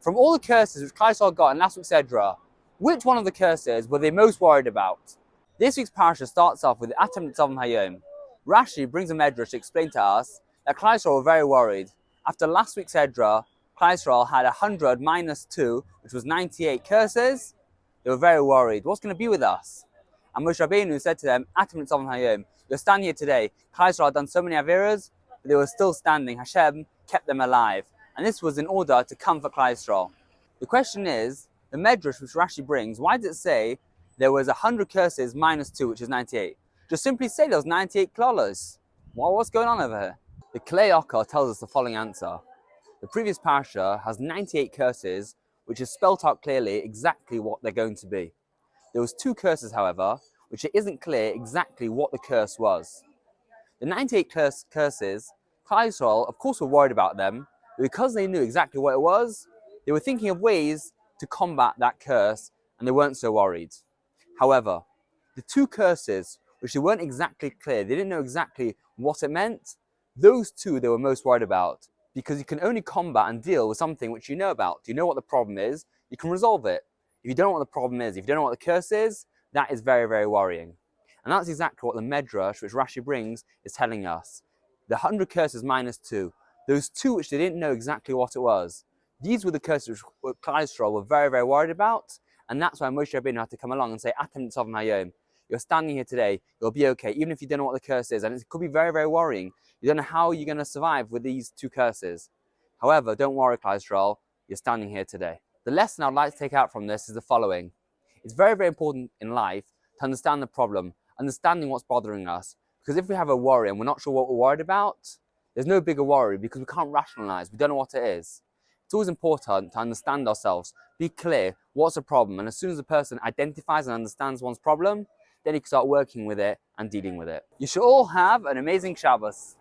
From all the curses which Klal Yisrael got in last week's Edra, which one of the curses were they most worried about? This week's Parashas starts off with Atem Nitzavim Hayom. Rashi brings a medrash to explain to us that Klal Yisrael were very worried. After last week's Edra, Klal Yisrael had 100 minus 2, which was 98 curses. They were very worried. What's going to be with us? And Moshe Rabbeinu said to them, Atem Nitzavim Hayom, you're standing here today. Klal Yisrael had done so many averas, but they were still standing. Hashem kept them alive. And this was in order to comfort Klal Yisrael. The question is, the medrash which Rashi brings, why does it say there was 100 curses minus 2, which is 98? Just simply say there was 98 klalos. What's going on over here? The Klei Okkar tells us the following answer. The previous parasha has 98 curses, which is spelt out clearly exactly what they're going to be. There was 2 curses, however, which it isn't clear exactly what the curse was. The 98 curses, Klal Yisrael, of course, were worried about them, but because they knew exactly what it was, they were thinking of ways to combat that curse, and they weren't so worried. However, the 2 curses, which they weren't exactly clear, they didn't know exactly what it meant, those 2 they were most worried about, because you can only combat and deal with something which you know about. You know what the problem is, you can resolve it. If you don't know what the problem is, if you don't know what the curse is, that is very, very worrying. And that's exactly what the medrash, which Rashi brings, is telling us. The 100 curses minus 2, those 2 which they didn't know exactly what it was, these were the curses which Klal Yisrael were very, very worried about, and that's why Moshe Rabbeinu had to come along and say, Atem Nitzavim Hayom, you're standing here today, you'll be okay, even if you don't know what the curse is, and it could be very, very worrying. You don't know how you're going to survive with these 2 curses. However, don't worry, Klal Yisrael, you're standing here today. The lesson I'd like to take out from this is the following. It's very, very important in life to understand the problem, understanding what's bothering us, because if we have a worry and we're not sure what we're worried about, there's no bigger worry because we can't rationalize, we don't know what it is. It's always important to understand ourselves, be clear, what's the problem, and as soon as the person identifies and understands one's problem, then you can start working with it and dealing with it. You should all have an amazing Shabbos.